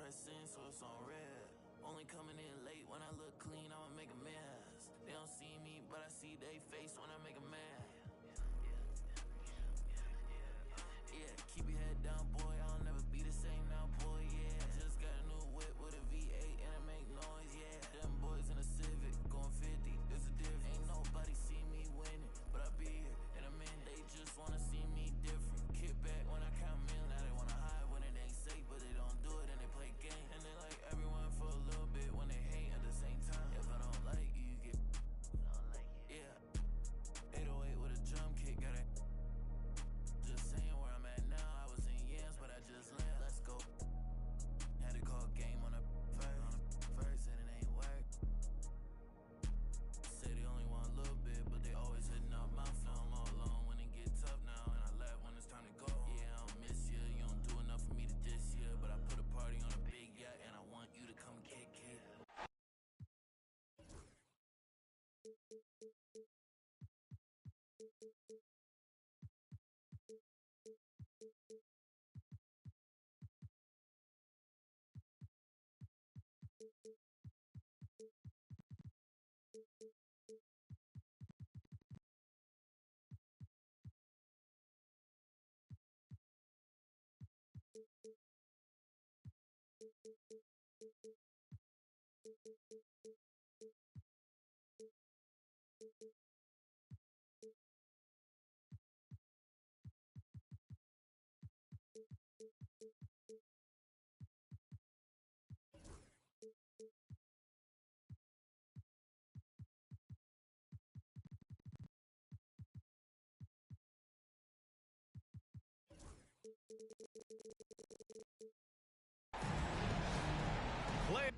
pressing, so it's on red. Only coming in late when I look clean, I'ma make a mess. They don't see me, but I see they face when I make a mess. Yeah, keep your head down, boy. I'll never be the same now, boy. Yeah, just got a new whip with a V8 and it make noise. Yeah, them boys in a Civic going 50. There's a difference. Ain't nobody see me winning, but I be here in a minute. They just wanna see me different. Kick back when I count millions. Now they wanna hide when it ain't safe, but they don't do it and they play games. And they like everyone for a little bit when they hate at the same time. If I don't like you, you get. Yeah, 808 with a drum kick, got it. Just saying where I'm at now. I was in yams, but I just left. Let's go. Had to call game on the first, and it ain't work. Say they only want a little bit, but they always hitting up my phone. I'm all alone when it get tough now, and I laugh when it's time to go. Yeah, I don't miss you. You don't do enough for me to diss you, but I put a party on a big yacht, and I want you to come kick it. Play.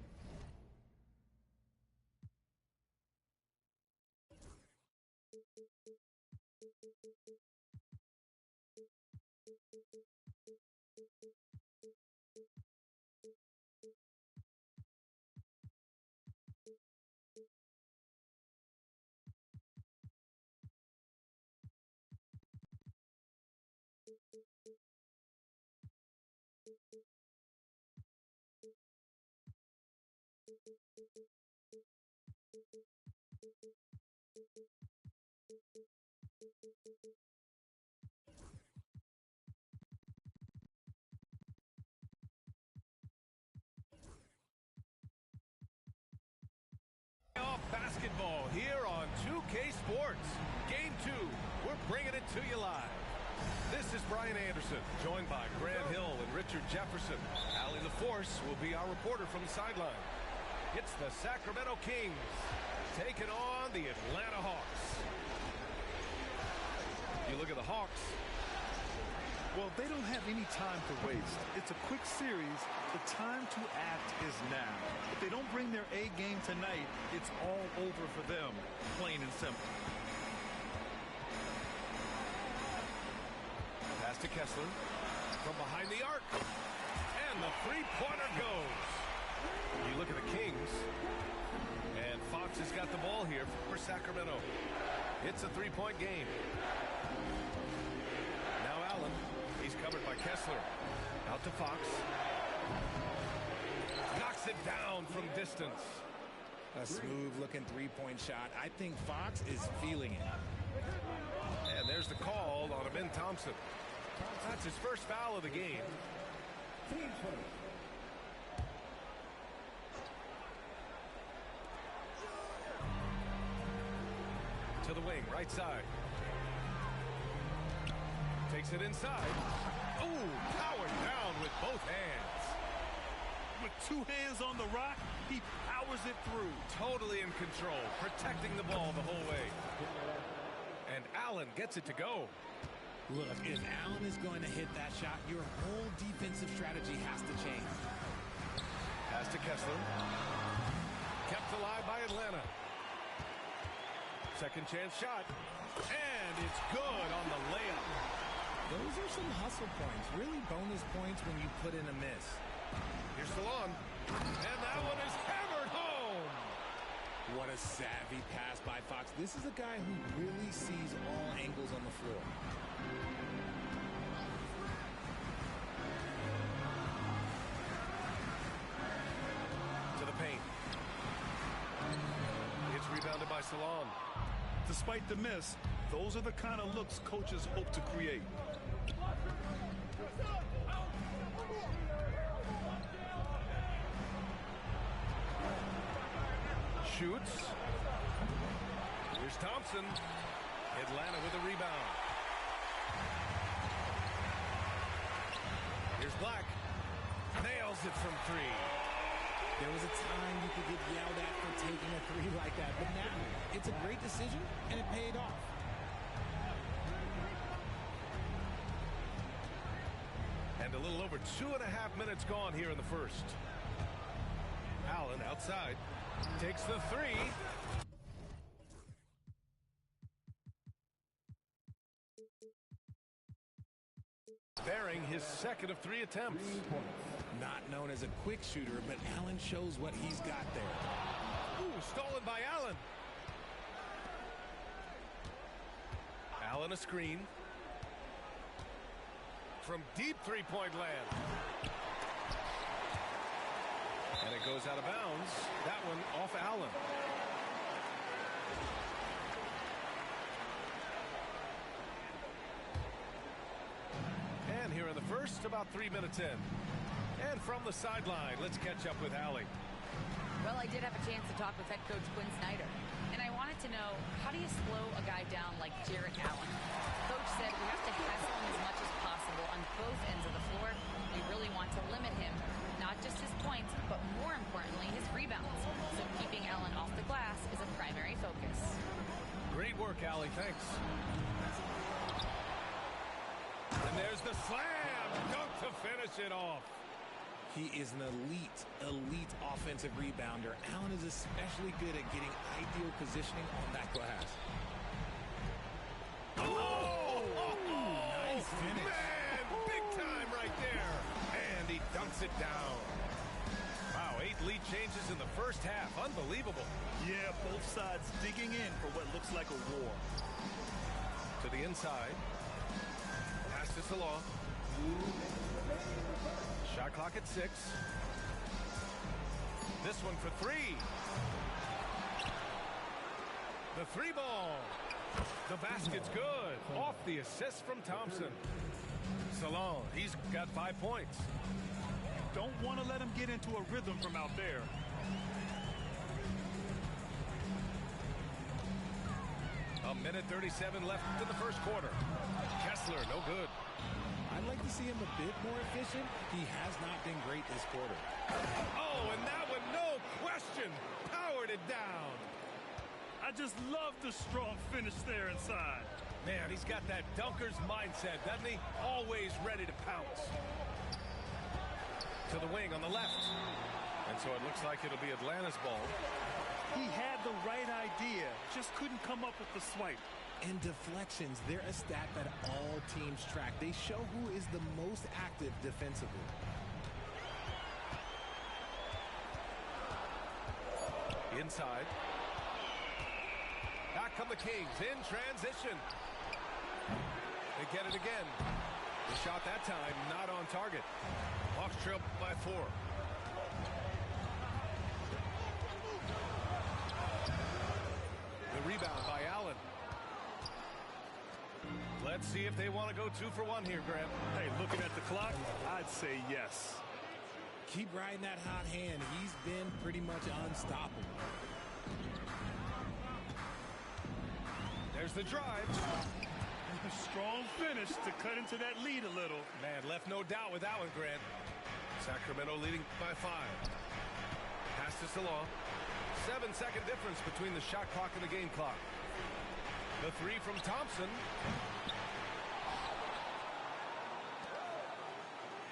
Basketball here on 2K Sports. Game 2, we're bringing it to you live. This is Brian Anderson, joined by Grant Hill and Richard Jefferson. Allie LaForce will be our reporter from the sideline. It's the Sacramento Kings taking on the Atlanta Hawks. You look at the Hawks. Well, they don't have any time to waste. It's a quick series. The time to act is now. If they don't bring their A game tonight, it's all over for them, plain and simple. Pass to Kessler from behind the arc. And the three-pointer goes. You look at the Kings. And Fox has got the ball here for Sacramento. It's a three-point game. Now Allen. He's covered by Kessler. Out to Fox. Knocks it down from distance. A smooth-looking three-point shot. I think Fox is feeling it. And there's the call on Ben Thompson. That's his first foul of the game. To the wing, right side. Takes it inside. Ooh, powered down with both hands. With two hands on the rock, he powers it through. Totally in control, protecting the ball the whole way. And Allen gets it to go. Look, if Allen is going to hit that shot, your whole defensive strategy has to change. Pass to Kessler. Kept alive by Atlanta. Second chance shot. And it's good on the layup. Those are some hustle points, really bonus points when you put in a miss. Here's Salon. And that one is hammered home. What a savvy pass by Fox. This is a guy who really sees all angles on the floor. Despite the miss, those are the kind of looks coaches hope to create. Shoots. Here's Thompson. Atlanta with a rebound. Here's Black. Nails it from three. There was a time you could get yelled at for taking a three like that, but now it's a great decision, and it paid off. And a little over 2.5 minutes gone here in the first. Allen outside. Takes the three. Bearing his second of 3 attempts. Not known as a quick shooter, but Allen shows what he's got there. Ooh, stolen by Allen. Allen a screen. From deep three-point land. And it goes out of bounds. That one off Allen. And here in the first, about 3 minutes in. And from the sideline, let's catch up with Allie. Well, I did have a chance to talk with head coach Quinn Snyder, and I wanted to know, how do you slow a guy down like Jarrett Allen? Coach said we have to hassle him as much as possible on both ends of the floor. We really want to limit him, not just his points, but more importantly, his rebounds. So keeping Allen off the glass is a primary focus. Great work, Allie. Thanks. And there's the slam. Dunk to finish it off. He is an elite offensive rebounder. Allen is especially good at getting ideal positioning on that glass. Oh! Nice finish. Man, big time right there. And he dunks it down. Wow, 8 lead changes in the first half. Unbelievable. Yeah, both sides digging in for what looks like a war. To the inside. Pass to Salah. Shot clock at 6. This one for 3. The 3 ball. The basket's good. Off the assist from Thompson. Salon, he's got 5 points. Don't want to let him get into a rhythm from out there. A minute 37 left in the first quarter. Kessler, no good. I'd like to see him a bit more efficient. He has not been great this quarter. Oh, and that one, no question, powered it down. I just love the strong finish there inside. Man, he's got that dunker's mindset, doesn't he? Always ready to pounce. To the wing on the left. And so it looks like it'll be Atlanta's ball. He had the right idea, just couldn't come up with the swipe. And deflections, they're a stat that all teams track. They show who is the most active defensively. Inside. Back come the Kings in transition. They get it again. The shot that time not on target. Hawks trail by 4. The rebound by Allen. Let's see if they want to go 2 for 1 here, Grant. Hey, looking at the clock, I'd say yes. Keep riding that hot hand. He's been pretty much unstoppable. There's the drive. A strong finish to cut into that lead a little. Man, left no doubt with that one, Grant. Sacramento leading by 5. Pass to Salah. 7-second difference between the shot clock and the game clock. The 3 from Thompson.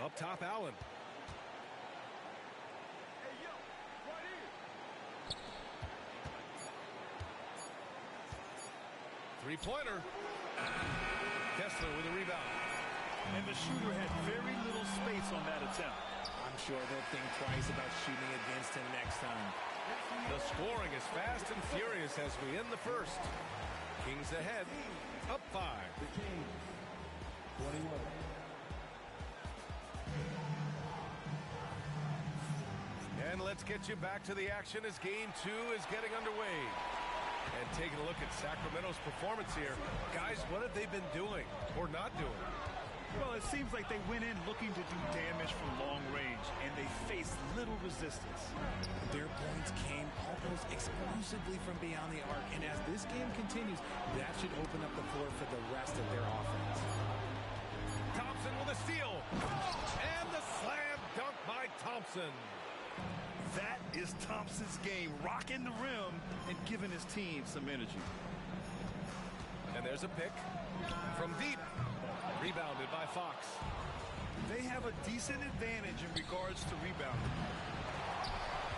Up top, Allen. Three-pointer. Kessler with a rebound. And the shooter had very little space on that attempt. I'm sure they'll think twice about shooting against him next time. The scoring is fast and furious as we end the first. Kings ahead, up 5. And let's get you back to the action as game 2 is getting underway. And taking a look at Sacramento's performance here, guys, what have they been doing or not doing? Well, it seems like they went in looking to do damage from long range, and they faced little resistance. Their points came almost exclusively from beyond the arc, and as this game continues, that should open up the floor for the rest of their offense. Thompson with a steal. And the slam dunk by Thompson. That is Thompson's game, rocking the rim and giving his team some energy. And there's a pick from deep. Rebounded by Fox. They have a decent advantage in regards to rebounding.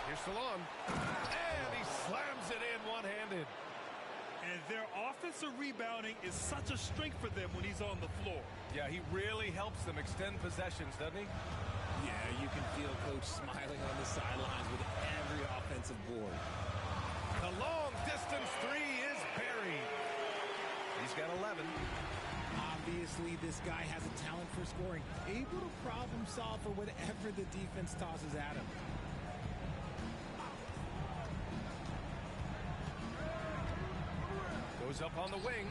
Here's Salon. And he slams it in one-handed. And their offensive rebounding is such a strength for them when he's on the floor. Yeah, he really helps them extend possessions, doesn't he? Yeah, you can feel Coach smiling on the sidelines with every offensive board. The long-distance three is buried. He's got 11. Obviously, this guy has a talent for scoring, able to problem solve for whatever the defense tosses at him. Goes up on the wing.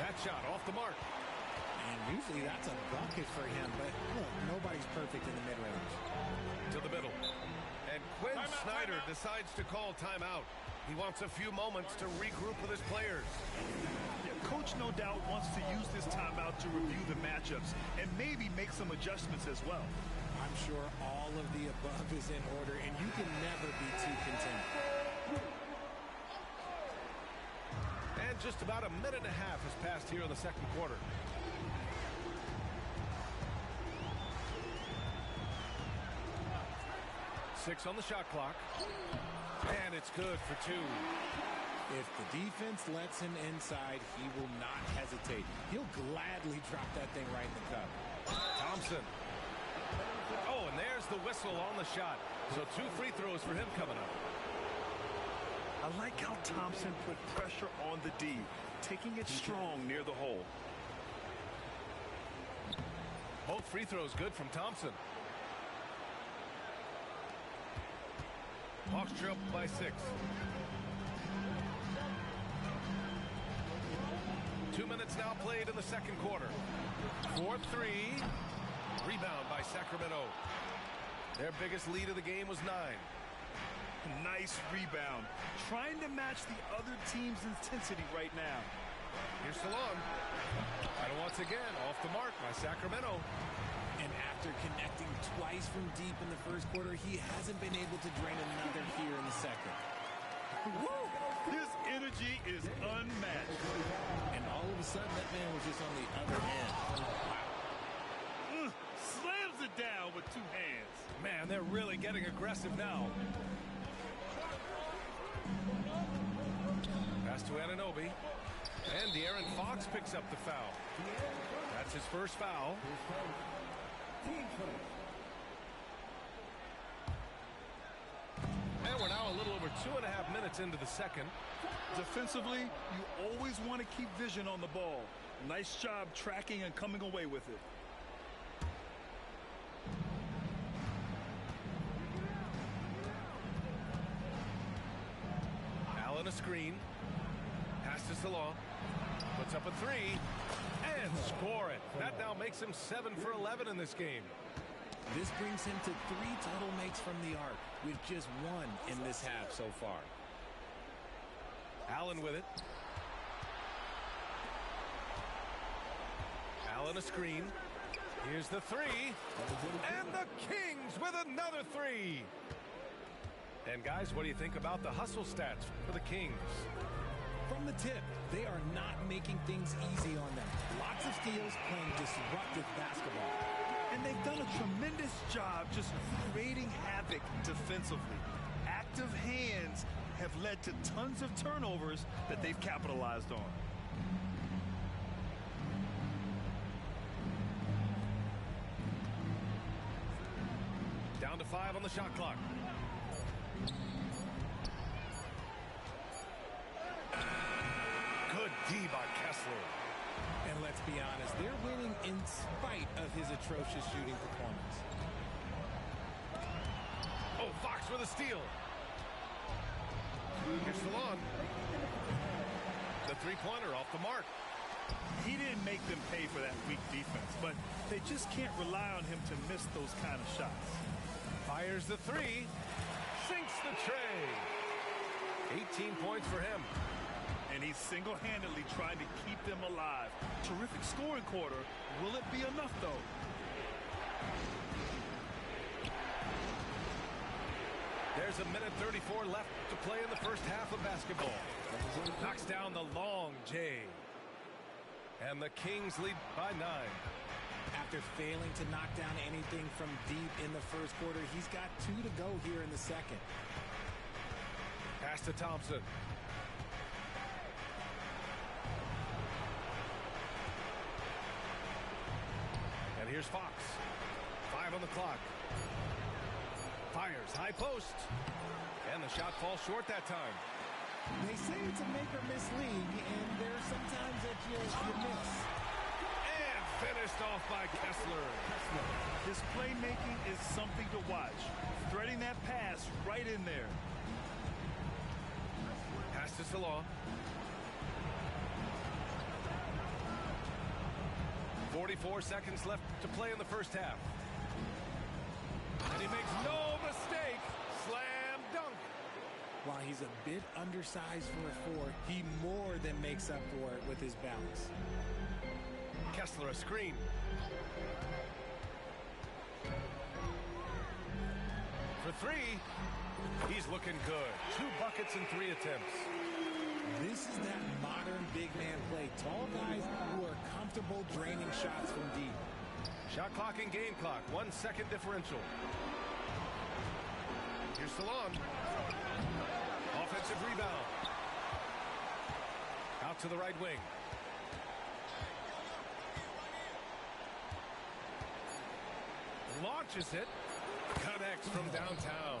That shot off the mark. And usually that's a bucket for him, but look, nobody's perfect in the mid-range. To the middle. And Quinn Snyder decides to call timeout. He wants a few moments to regroup with his players. Yeah, Coach no doubt wants to use this timeout to review the matchups and maybe make some adjustments as well. I'm sure all of the above is in order, and you can never be too content. And just about a minute and a half has passed here in the second quarter. Six on the shot clock. And it's good for two. If the defense lets him inside, he will not hesitate. He'll gladly drop that thing right in the cup. Thompson. Oh, and there's the whistle on the shot. So 2 free throws for him coming up. I like how Thompson put pressure on the D, taking it strong near the hole. Both free throws good from Thompson. Hawks up by 6. 2 minutes now played in the second quarter. 4-3. Rebound by Sacramento. Their biggest lead of the game was 9. Nice rebound. Trying to match the other team's intensity right now. Here's Salon. And once again, off the mark by Sacramento. And after connecting twice from deep in the first quarter, he hasn't been able to drain another here in the second. Woo! His energy is unmatched. And all of a sudden, that man was just on the other end. Wow. Slams it down with 2 hands. Man, they're really getting aggressive now. Pass to Anunoby. And De'Aaron Fox picks up the foul. That's his first foul. And we're now a little over 2.5 minutes into the second. Defensively, you always want to keep vision on the ball. Nice job tracking and coming away with it. Allen a screen. Pass to Salon. Puts up a 3. And score it. That now makes him 7 for 11 in this game. This brings him to 3 total makes from the arc, with just 1 in this half so far. Allen with it. Allen a screen. Here's the 3. And the Kings with another 3. And guys, what do you think about the hustle stats for the Kings? From the tip, they are not making things easy on them. Lots of steals, playing disruptive basketball. And they've done a tremendous job just creating havoc defensively. Active hands have led to tons of turnovers that they've capitalized on. Down to 5 on the shot clock. Good D by Kessler. And let's be honest, they're winning in spite of his atrocious shooting performance. Oh, Fox with a steal. Here's Salon. The three-pointer off the mark. He didn't make them pay for that weak defense, but they just can't rely on him to miss those kind of shots. Fires the three. Sinks the tray. 18 points for him. And he's single-handedly trying to keep them alive. Terrific scoring quarter. Will it be enough, though? There's a minute 34 left to play in the first half of basketball. Knocks down the long J. And the Kings lead by 9. After failing to knock down anything from deep in the first quarter, he's got 2 to go here in the second. Pass to Thompson. And here's Fox. 5 on the clock. Fires, high post. And the shot falls short that time. They say it's a make or miss league, and there's sometimes that you miss. And finished off by Kessler. His playmaking is something to watch. Threading that pass right in there. Pass to Salon. 44 seconds left to play in the first half. And he makes no mistake. Slam dunk. While he's a bit undersized for a 4, he more than makes up for it with his balance. Kessler a screen. For 3, he's looking good. 2 buckets in 3 attempts. This is that modern big man play. Tall guys who are comfortable draining shots from deep. Shot clock and game clock. 1 second differential. Here's Salon. Offensive rebound. Out to the right wing. Launches it. Connects from downtown.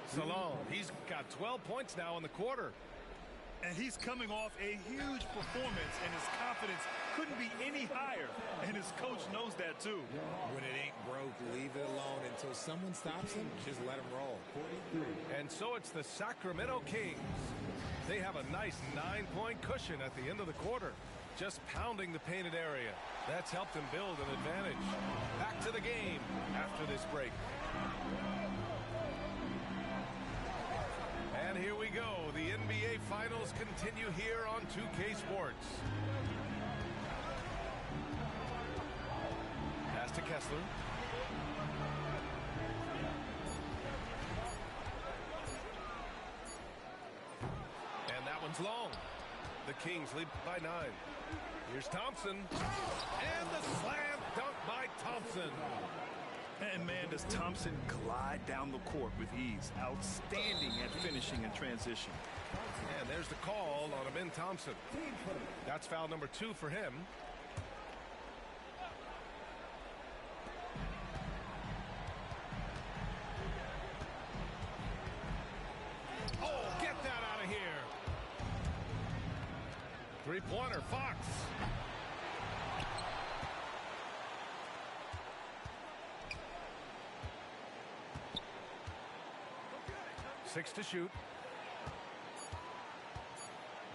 Salon, he's got 12 points now in the quarter. And he's coming off a huge performance, and his confidence couldn't be any higher. And his coach knows that, too. When it ain't broke, leave it alone. Until someone stops him, just let him roll. And so it's the Sacramento Kings. They have a nice 9-point cushion at the end of the quarter. Just pounding the painted area. That's helped them build an advantage. Back to the game after this break. And here we go. The NBA Finals continue here on 2K Sports. Pass to Kessler. And that one's long. The Kings lead by 9. Here's Thompson. And the slam dunk by Thompson. And man, does Thompson glide down the court with ease. Outstanding at finishing in transition. And there's the call on Amin Thompson. That's foul number 2 for him. Oh, get that out of here. 3-pointer, Fox. Six to shoot.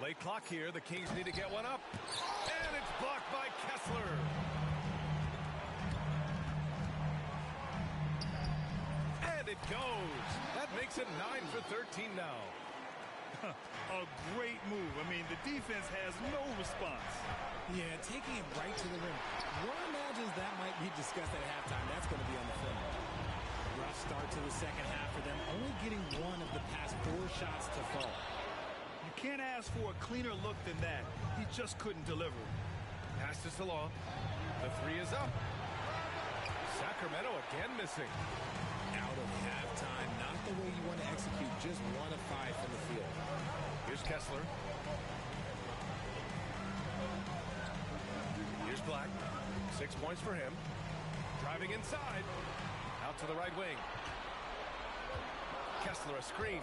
Late clock here. The Kings need to get one up. And it's blocked by Kessler. And it goes. That makes it 9 for 13 now. A great move. I mean, the defense has no response. Yeah, taking it right to the rim. One imagines that might be discussed at halftime. That's going to be on the film. Rough start to the second half for them, only getting 1 of the past 4 shots to fall. You can't ask for a cleaner look than that. He just couldn't deliver. Pass to Salon. The 3 is up. Sacramento again missing. Out of halftime, not the way you want to execute, just 1 of 5 from the field. Here's Kessler. Here's Black. 6 points for him. Driving inside. Out to the right wing. Kessler a screen.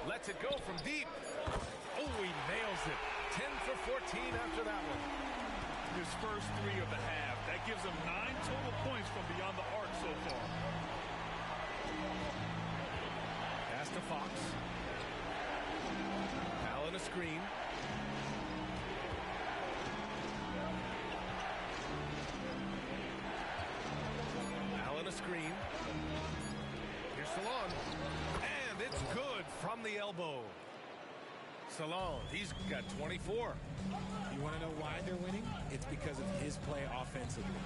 Lets it go from deep. Oh, he nails it. 10 for 14 after that one. His first 3 of the half. That gives him 9 total points from beyond the arc so far. Pass to Fox. Allen a screen. Allen a screen. Here's Salon. And it's good from the elbow. Salon, he's got 24. You want to know why they're winning? It's because of his play offensively.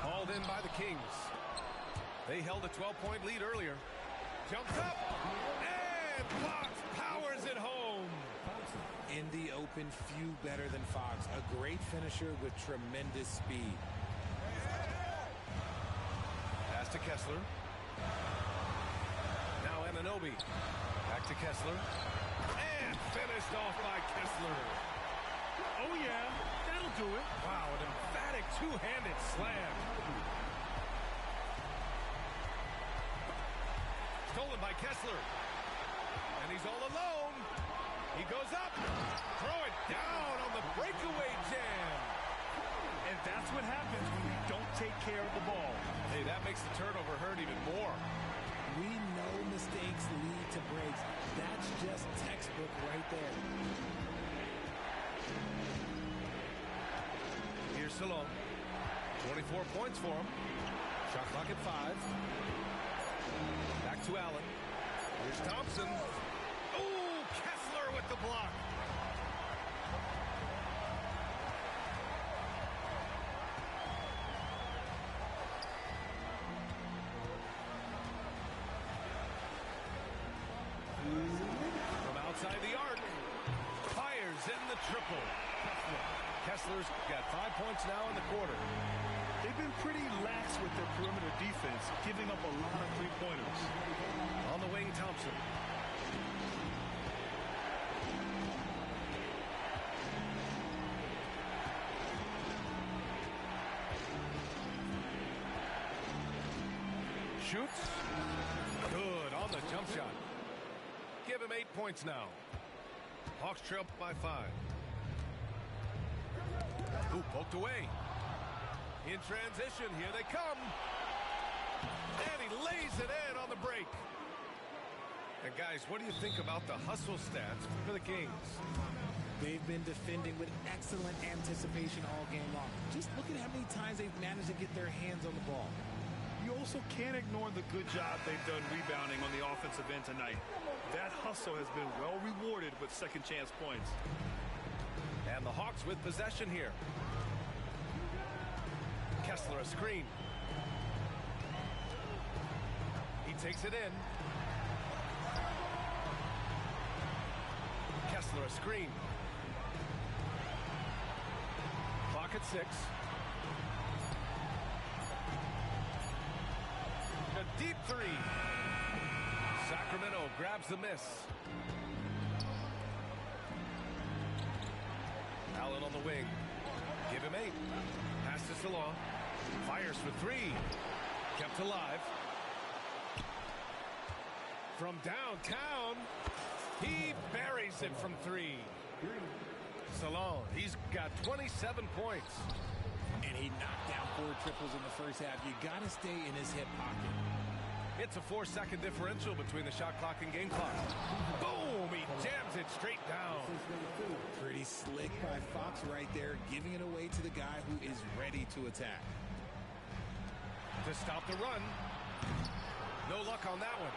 Hauled in by the Kings. They held a 12-point lead earlier. Jumps up, and Fox powers it home. In the open, few better than Fox. A great finisher with tremendous speed. Pass to Kessler. Now Anunoby. Back to Kessler. And finished off by Kessler. Oh, yeah, that'll do it. Wow, an emphatic two-handed slam. Stolen by Kessler. And he's all alone. He goes up. Throw it down on the breakaway jam. And that's what happens when you don't take care of the ball. Hey, that makes the turnover hurt even more. We know mistakes lead to breaks. That's just textbook right there. Here's Salon. 24 points for him. Shot clock at 5. Back to Allen. Here's Thompson. Ooh, Kessler with the block. From outside the arc. Fires in the triple. Kessler's got 5 points now in the quarter. They've been pretty lax with their perimeter defense, giving up a lot of three-pointers. On the wing, Thompson. Shoots. Good on the jump shot. Give him 8 points now. Hawks trail by 5. Ooh, poked away. In transition, here they come. And he lays it in on the break. And guys, what do you think about the hustle stats for the Kings? They've been defending with excellent anticipation all game long. Just look at how many times they've managed to get their hands on the ball. You also can't ignore the good job they've done rebounding on the offensive end tonight. That hustle has been well rewarded with second chance points. And the Hawks with possession here. Kessler a screen. He takes it in. Kessler a screen. Clock at 6. A deep three. Sacramento grabs the miss. Allen on the wing. Give him 8. Pass to Salon. Fires for 3. Kept alive. From downtown, he buries it from 3. Salon, he's got 27 points. And he knocked down 4 triples in the first half. You got to stay in his hip pocket. It's a 4-second differential between the shot clock and game clock. Boom! He jams it straight down. Pretty slick by Fox right there, giving it away to the guy who is ready to attack. To stop the run. No luck on that one.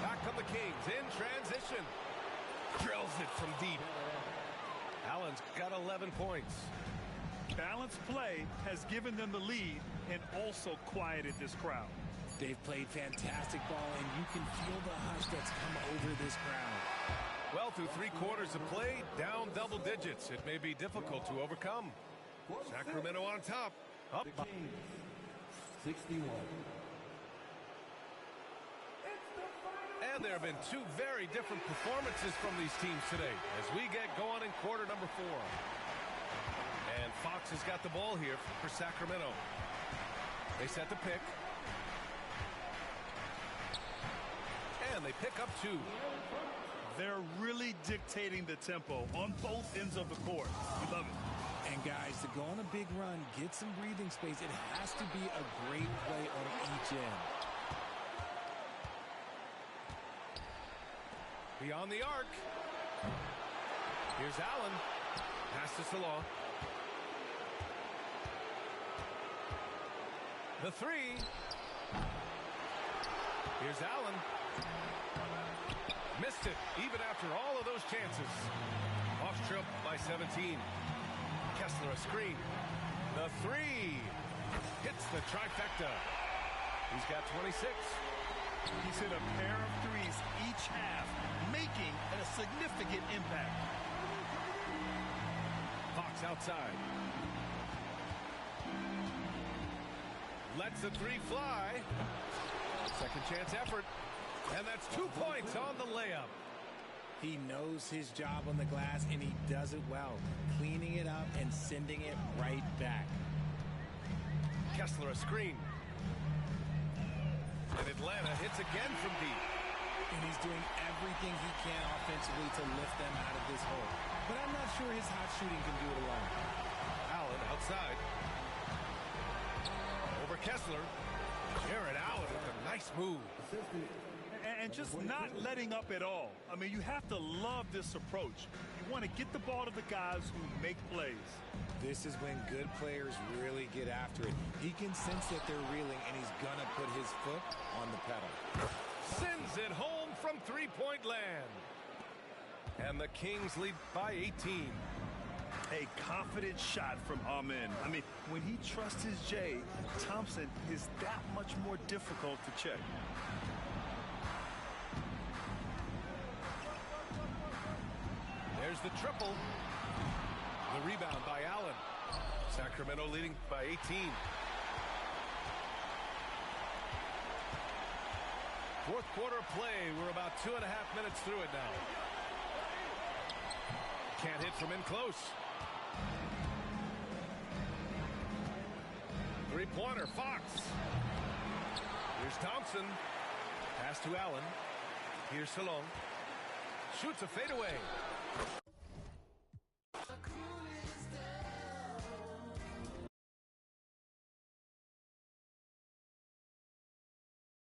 Back come the Kings in transition. Drills it from deep. Allen's got 11 points. Balanced play has given them the lead and also quieted this crowd. They've played fantastic ball, and you can feel the hush that's come over this crowd. Well, through 3 quarters of play, down double digits. It may be difficult to overcome. Sacramento on top. Up. 61. And there have been 2 very different performances from these teams today as we get going in quarter number 4. And Fox has got the ball here for Sacramento. They set the pick. And they pick up 2. They're really dictating the tempo on both ends of the court. We love it. And guys, to go on a big run, get some breathing space, it has to be a great play on each end. Beyond the arc. Here's Allen. Pass to Salon. The three. Here's Allen. Missed it, even after all of those chances. Off trip by 17. Kessler a screen. The three. Hits the trifecta. He's got 26. He's hit a pair of threes each half, making a significant impact. Fox outside. Lets the three fly. Second chance effort. And that's 2 points on the layup. He knows his job on the glass, and he does it well, cleaning it up and sending it right back. Kessler a screen. And Atlanta hits again from deep. And he's doing everything he can offensively to lift them out of this hole. But I'm not sure his hot shooting can do it alone. Allen outside. Over Kessler. Jared Allen with a nice move. And just not letting up at all. I mean, you have to love this approach. You want to get the ball to the guys who make plays. This is when good players really get after it. He can sense that they're reeling, and he's going to put his foot on the pedal. Sends it home from three-point land. And the Kings lead by 18. A confident shot from Amen. I mean, when he trusts his J, Thompson is that much more difficult to check. There's the triple. The rebound by Allen. Sacramento leading by 18. Fourth quarter play. We're about 2.5 minutes through it now. Can't hit from in close. Three-pointer, Fox. Here's Thompson. Pass to Allen. Here's Salon. Shoots a fadeaway.